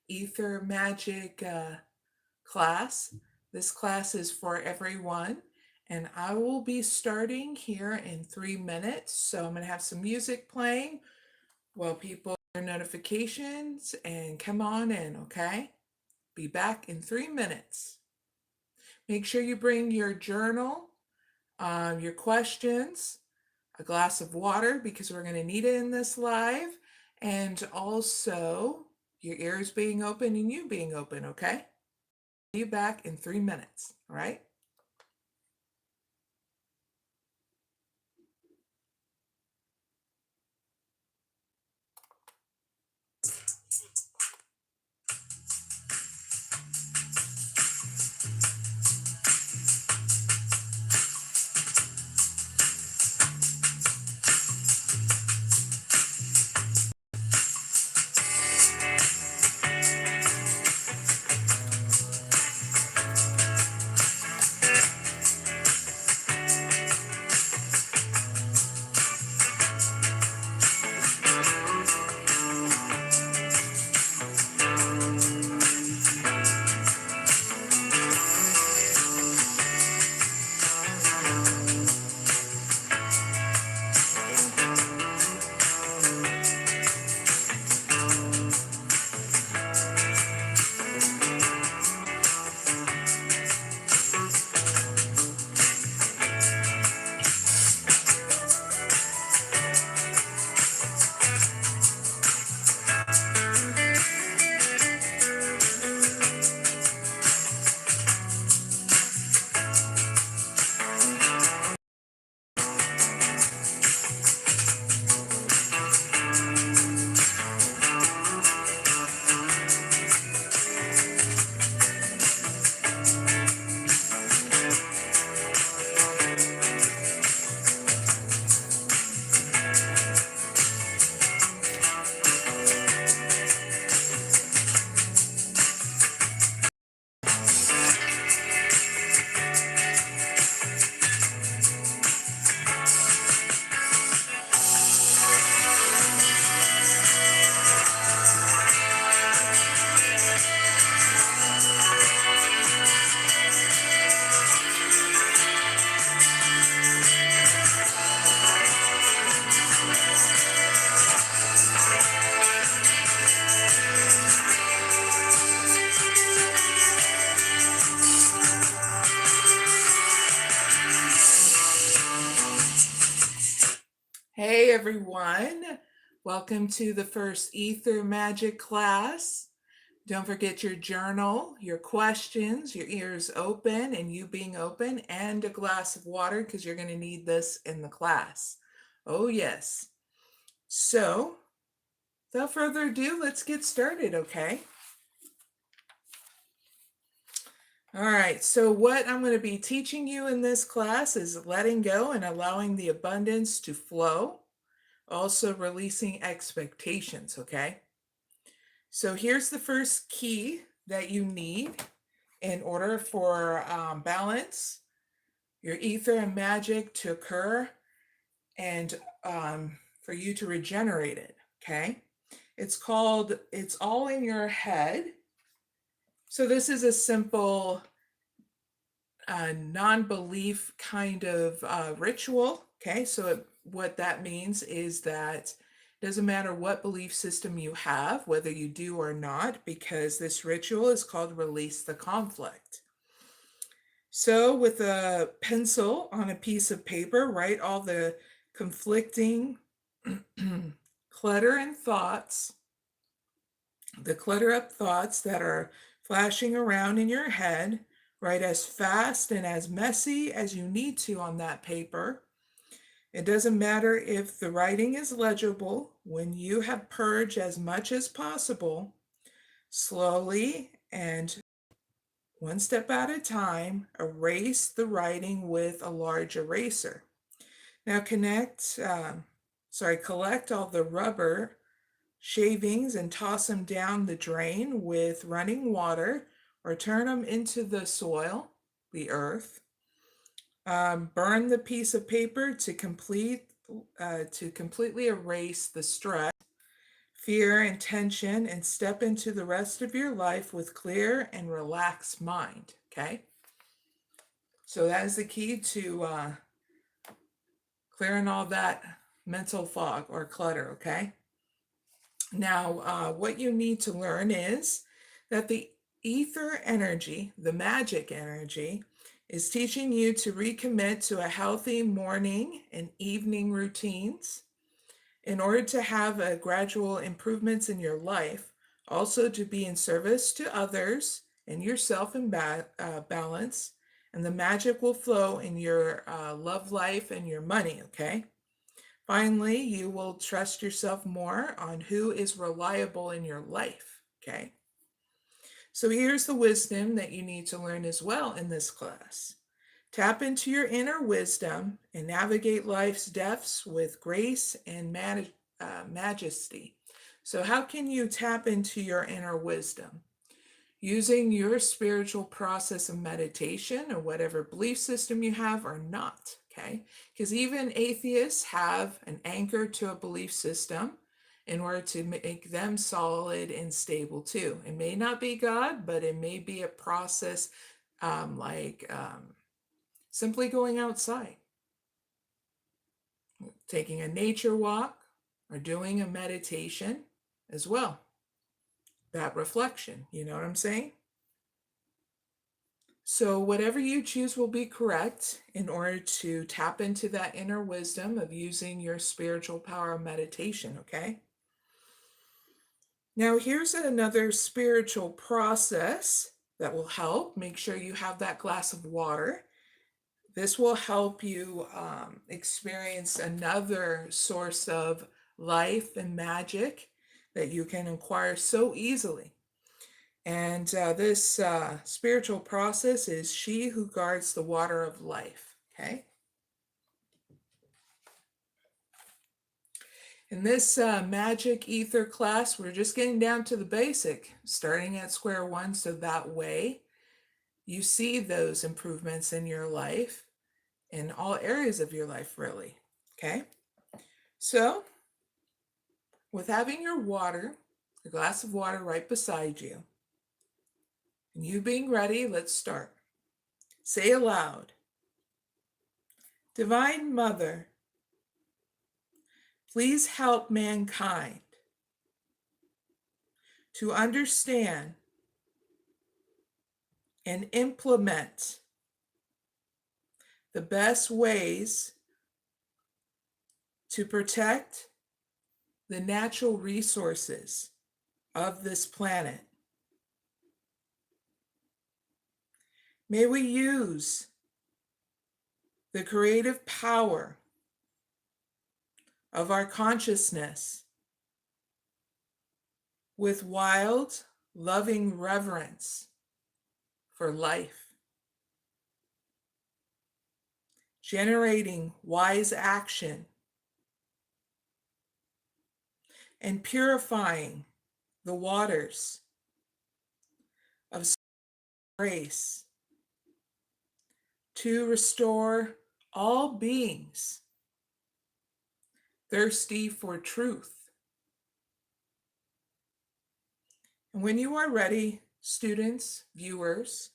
Ether Magic class. This class is for everyone, and I will be starting here in 3 minutes. So I'm going to have some music playing while people get their notifications and come on in, okay? Be back in 3 minutes. Make sure you bring your journal, your questions, a glass of water because we're going to need it in this live, and also your ears being open and you being open, okay? See you back in 3 minutes, all right? Hey everyone, welcome to the first Ether Magic class. Don't forget your journal, your questions, your ears open and you being open, and a glass of water because you're going to need this in the class. Oh yes. So, without further ado, let's get started, okay? All right, so what I'm going to be teaching you in this class is letting go and allowing the abundance to flow, also releasing expectations, okay? So here's the first key that you need in order for balance, your ether and magic to occur, and for you to regenerate it, okay? It's called It's All in Your Head. So this is a simple non-belief kind of ritual, okay? So what that means is that it doesn't matter what belief system you have, whether you do or not, because this ritual is called Release the Conflict. So with a pencil on a piece of paper, write all the conflicting clutter and thoughts, the clutter up thoughts that are flashing around in your head. Write as fast and as messy as you need to on that paper. It doesn't matter if the writing is legible. When you have purged as much as possible, slowly and one step at a time, erase the writing with a large eraser. Now collect all the rubber shavings and toss them down the drain with running water, or turn them into the soil, the earth. Burn the piece of paper to completely erase the stress. fear, and tension, and step into the rest of your life with clear and relaxed mind, okay? So that is the key to clearing all that mental fog or clutter, okay? Now, what you need to learn is that the ether energy, the magic energy, is teaching you to recommit to a healthy morning and evening routines in order to have a gradual improvements in your life, also to be in service to others and yourself in balance, and the magic will flow in your love life and your money, okay? Finally, you will trust yourself more on who is reliable in your life, okay? So here's the wisdom that you need to learn as well in this class. Tap into your inner wisdom and navigate life's depths with grace and majesty. So how can you tap into your inner wisdom? Using your spiritual process of meditation or whatever belief system you have or not, okay? Because even atheists have an anchor to a belief system in order to make them solid and stable too. It may not be God, but it may be a process like simply going outside, taking a nature walk, or doing a meditation as well. That reflection, you know what I'm saying? So whatever you choose will be correct in order to tap into that inner wisdom of using your spiritual power of meditation, okay? Now here's another spiritual process that will help. Make sure you have that glass of water. This will help you experience another source of life and magic that you can acquire so easily. And this spiritual process is she who guards the water of life, okay? In this magic ether class, we're just getting down to the basic, starting at square one, so that way you see those improvements in your life, in all areas of your life, really, okay? So, with having your water, a glass of water right beside you, and you being ready, let's start. Say aloud, Divine Mother, please help mankind to understand and implement the best ways to protect the natural resources of this planet. May we use the creative power of our consciousness with wild, loving reverence for life, generating wise action, and purifying the waters of grace to restore all beings thirsty for truth. And when you are ready, students, viewers,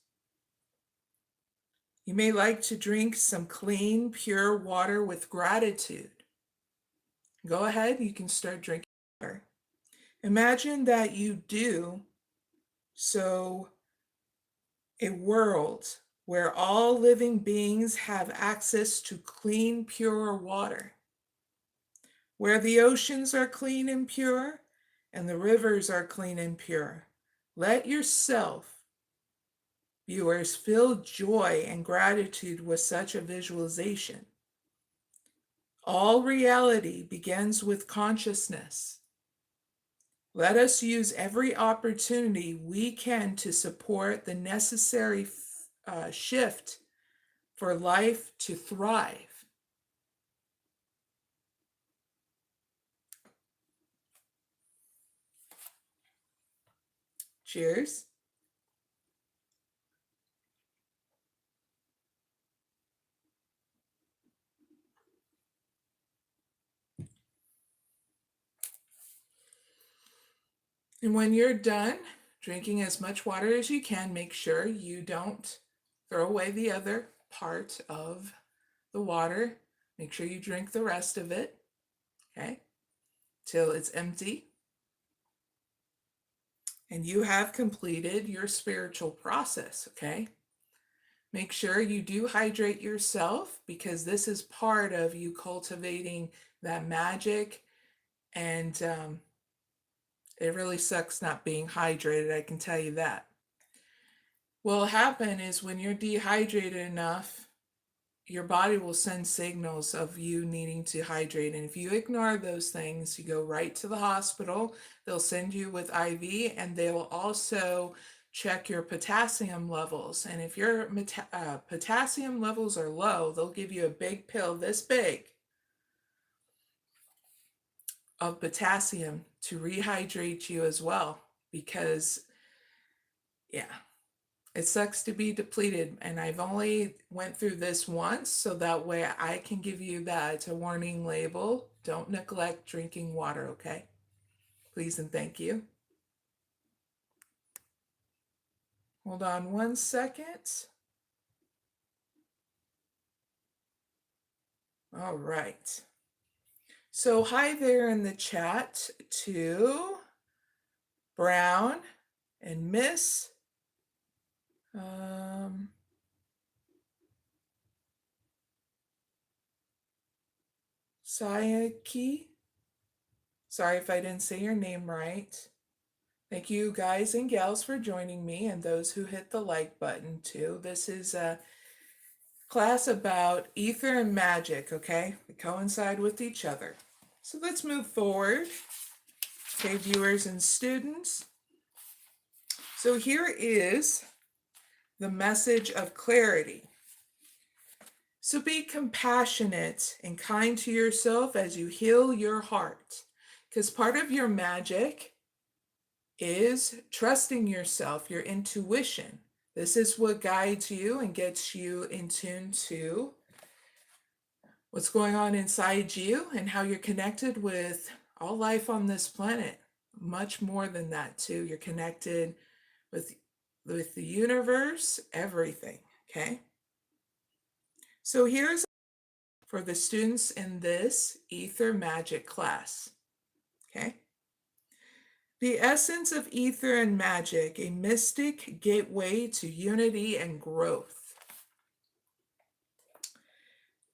you may like to drink some clean, pure water with gratitude. Go ahead, you can start drinking water. Imagine that you do so a world where all living beings have access to clean, pure water, where the oceans are clean and pure and the rivers are clean and pure. Let yourself, viewers, feel joy and gratitude with such a visualization. All reality begins with consciousness. Let us use every opportunity we can to support the necessary shift for life to thrive. Cheers. And when you're done drinking as much water as you can, make sure you don't throw away the other part of the water. Make sure you drink the rest of it, okay, till it's empty. And you have completed your spiritual process, okay? Make sure you do hydrate yourself, because this is part of you cultivating that magic. And it really sucks not being hydrated, I can tell you that. What'll happen is when you're dehydrated enough, your body will send signals of you needing to hydrate. And if you ignore those things, you go right to the hospital. They'll send you with IV, and they will also check your potassium levels. And if your potassium levels are low, they'll give you a big pill this big of potassium to rehydrate you as well. Because, yeah, it sucks to be depleted, and I've only went through this once, so that way I can give you that a warning label. Don't neglect drinking water, okay? Please and thank you. Hold on one second. All right. So hi there in the chat to Brown and Miss Sayaki. Sorry if I didn't say your name right. Thank you guys and gals for joining me, and those who hit the like button too. This is a class about ether and magic, okay? They coincide with each other. So let's move forward, okay, viewers and students. So here is the message of clarity. So be compassionate and kind to yourself as you heal your heart, because part of your magic is trusting yourself, your intuition. This is what guides you and gets you in tune to what's going on inside you and how you're connected with all life on this planet. Much more than that too. You're connected with the universe, everything, okay? So here's for the students in this ether magic class, okay? The essence of ether and magic, a mystic gateway to unity and growth.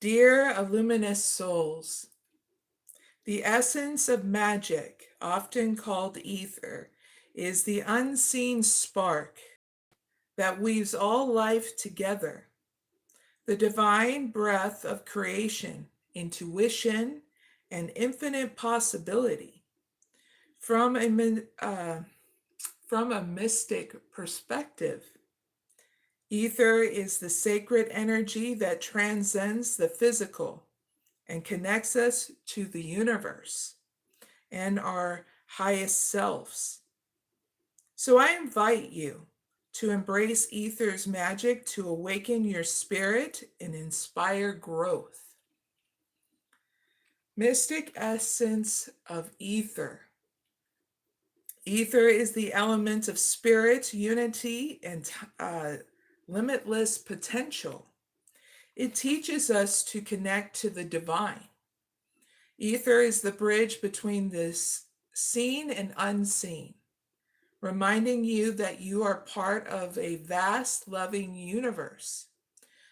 Dear luminous souls, the essence of magic, often called ether, is the unseen spark that weaves all life together. The divine breath of creation, intuition, and infinite possibility. From a mystic perspective, ether is the sacred energy that transcends the physical and connects us to the universe and our highest selves. So I invite you to embrace ether's magic to awaken your spirit and inspire growth. Mystic essence of ether. Ether is the element of spirit, unity, and limitless potential. It teaches us to connect to the divine. Ether is the bridge between this seen and unseen, reminding you that you are part of a vast, loving universe.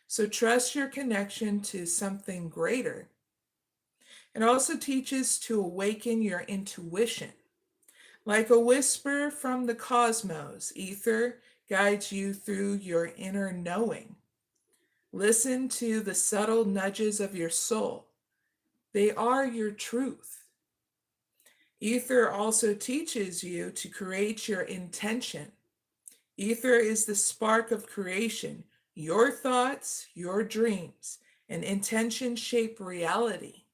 So trust your connection to something greater. It also teaches to awaken your intuition. Like a whisper from the cosmos, ether guides you through your inner knowing. Listen to the subtle nudges of your soul. They are your truth. Ether also teaches you to create your intention. Ether is the spark of creation. Your thoughts, your dreams, and intention shape reality.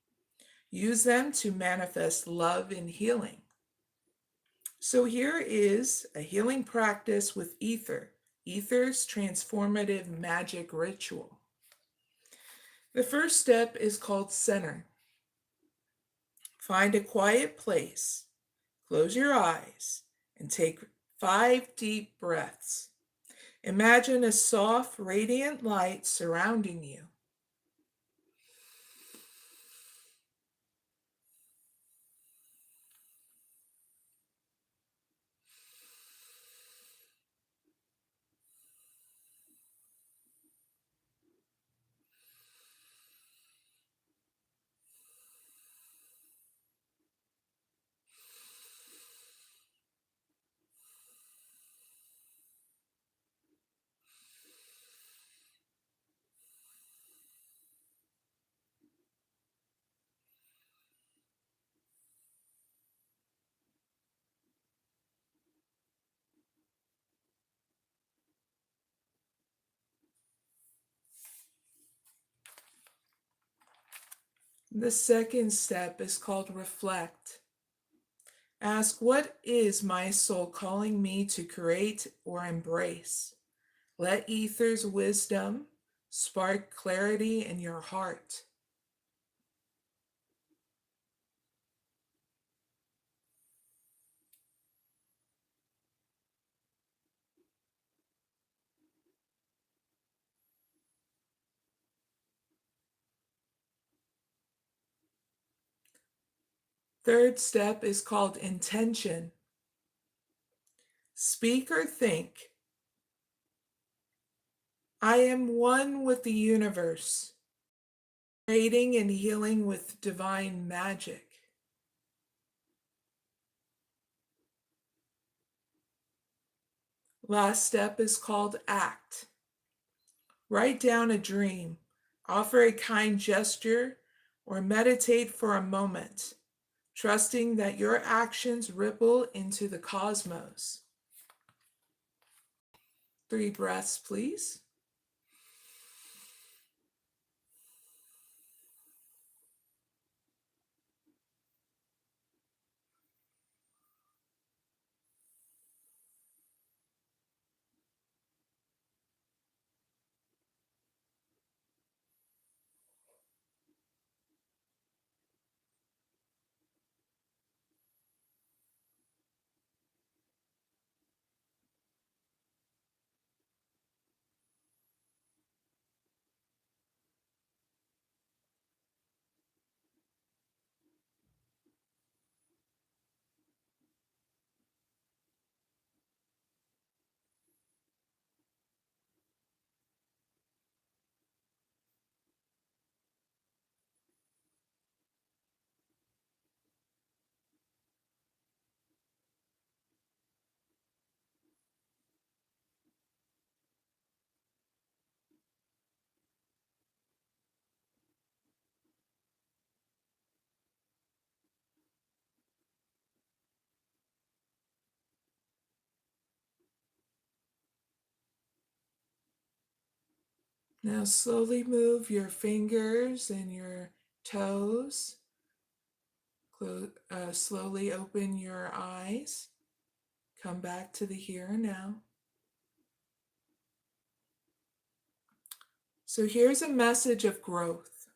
Use them to manifest love and healing. So here is a healing practice with ether, ether's transformative magic ritual. The first step is called center. Find a quiet place, close your eyes, and take 5 deep breaths. Imagine a soft, radiant light surrounding you. The second step is called reflect. Ask, what is my soul calling me to create or embrace? Let ether's wisdom spark clarity in your heart. Third step is called intention. Speak or think, I am one with the universe, creating and healing with divine magic. Last step is called act. Write down a dream, offer a kind gesture, or meditate for a moment, trusting that your actions ripple into the cosmos. 3 breaths, please. Now slowly move your fingers and your toes. Slowly open your eyes. Come back to the here and now. So here's a message of growth.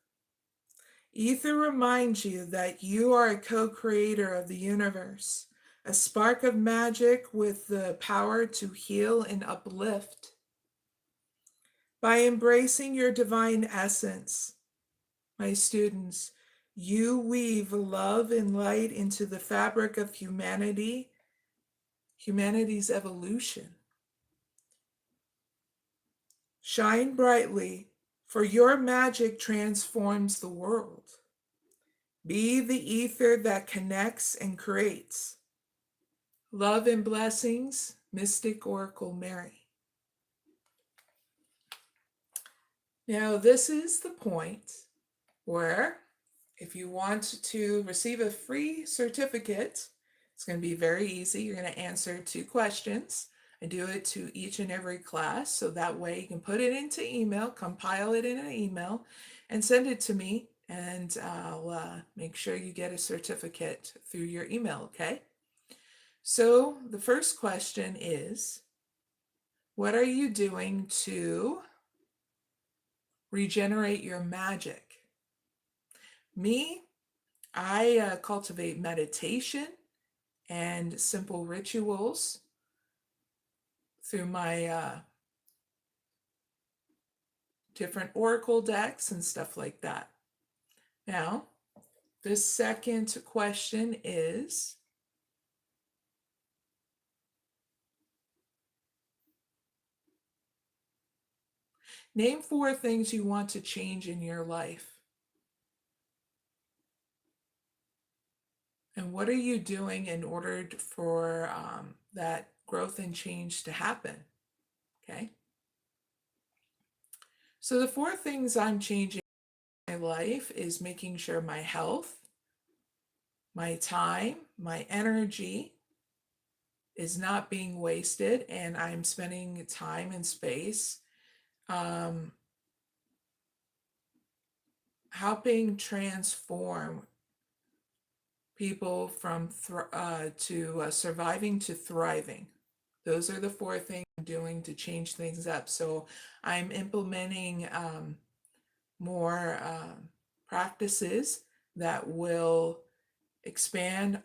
Ether reminds you that you are a co-creator of the universe, a spark of magic with the power to heal and uplift. By embracing your divine essence, my students, you weave love and light into the fabric of humanity's evolution. Shine brightly, for your magic transforms the world. Be the ether that connects and creates. Love and blessings, Mystic Oracle Mary. Now, this is the point where, if you want to receive a free certificate, it's going to be very easy. You're going to answer 2 questions. I do it to each and every class, so that way you can put it into email, compile it in an email, and send it to me, and I'll make sure you get a certificate through your email, okay? So the first question is, what are you doing to regenerate your magic? Me, I cultivate meditation, and simple rituals through my different oracle decks and stuff like that. Now, the second question is, name 4 things you want to change in your life. And what are you doing in order for that growth and change to happen? Okay. So the 4 things I'm changing in my life is making sure my health, my time, my energy is not being wasted, and I'm spending time and space helping transform people from surviving to thriving. Those are the 4 things I'm doing to change things up. So I'm implementing more practices that will expand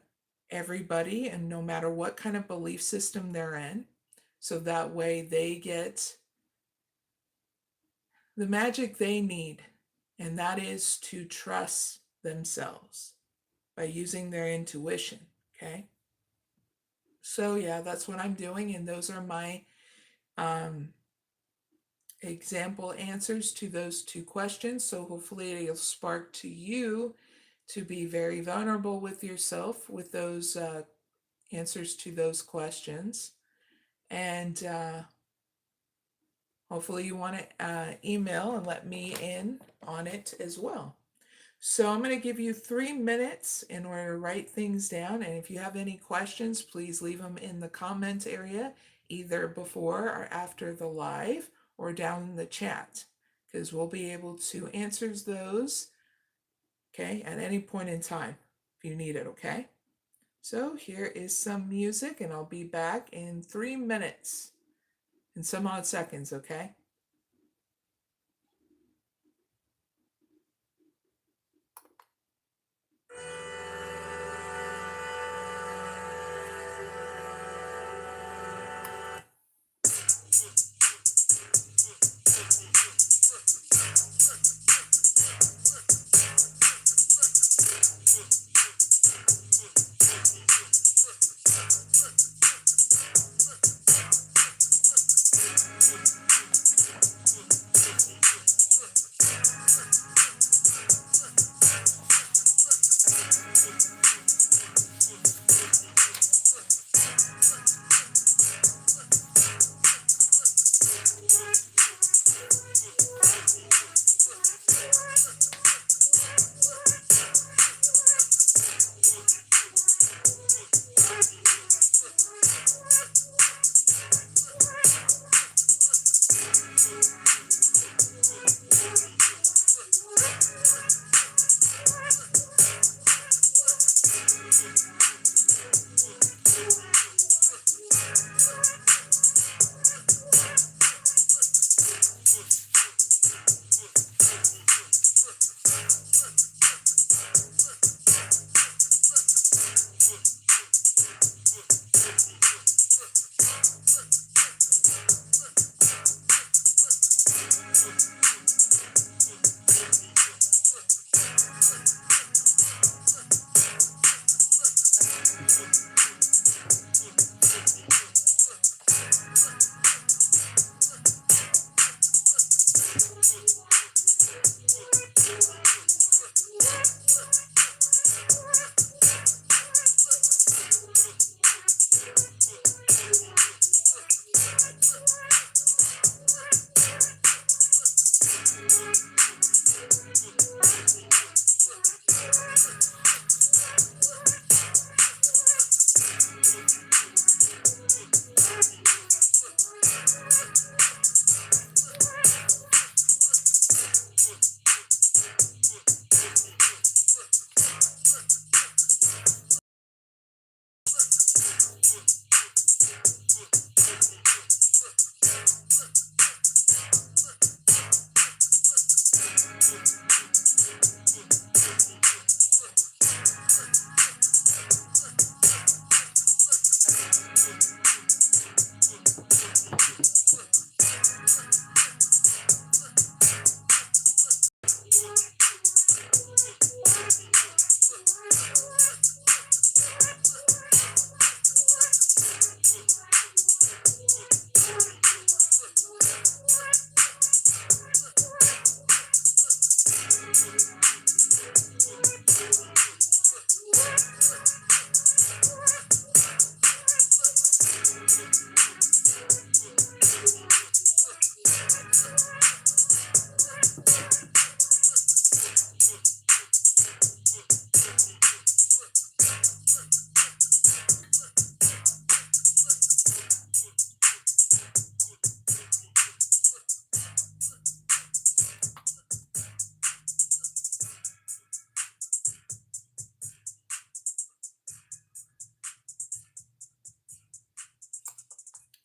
everybody, and no matter what kind of belief system they're in, so that way they get the magic they need, and that is to trust themselves by using their intuition. Okay. So yeah, that's what I'm doing, and those are my example answers to those 2 questions. So hopefully it'll spark to you to be very vulnerable with yourself with those answers to those questions. And hopefully you want to email and let me in on it as well. So I'm going to give you 3 minutes in order to write things down. And if you have any questions, please leave them in the comment area, either before or after the live or down in the chat, because we'll be able to answer those, okay, at any point in time if you need it, okay? So here is some music, and I'll be back in 3 minutes and some odd seconds, okay?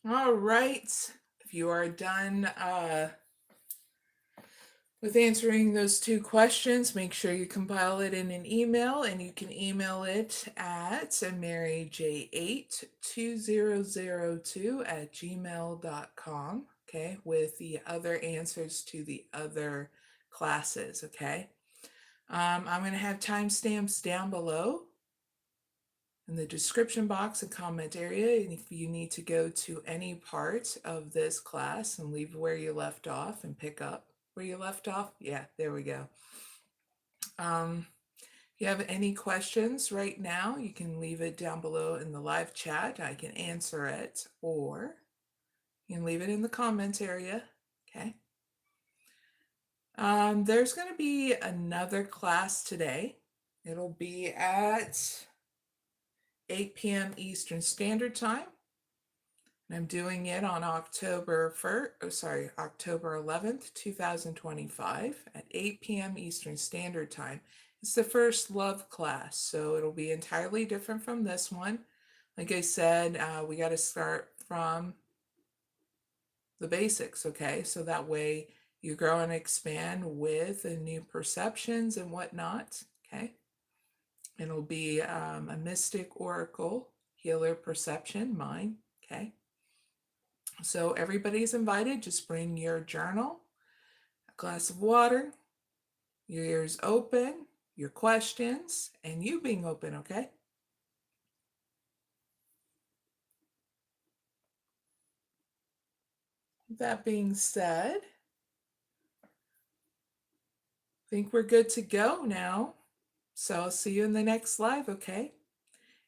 All right. If you are done with answering those two questions, make sure you compile it in an email, and you can email it at maryj82002@gmail.com, okay, with the other answers to the other classes, okay? I'm going to have timestamps down below in the description box and comment area. And if you need to go to any part of this class and leave where you left off and pick up where you left off, yeah, there we go. If you have any questions right now, you can leave it down below in the live chat. I can answer it, or you can leave it in the comments area, okay? There's going to be another class today. It'll be at 8 p.m. Eastern Standard Time. And I'm doing it on October 11th, 2025 at 8 p.m. Eastern Standard Time. It's the first love class, so it'll be entirely different from this one. Like I said, we got to start from the basics, okay? So that way you grow and expand with new perceptions and whatnot, okay? It'll be a mystic oracle, healer perception, mine, okay? So everybody's invited. Just bring your journal, a glass of water, your ears open, your questions, and you being open, okay? That being said, I think we're good to go now. So I'll see you in the next live, okay?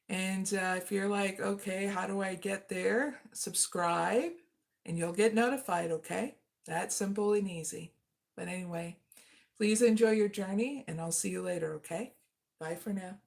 And if you're like, okay, how do I get there? Subscribe and you'll get notified, okay? That's simple and easy. But anyway, please enjoy your journey and I'll see you later, okay? Bye for now.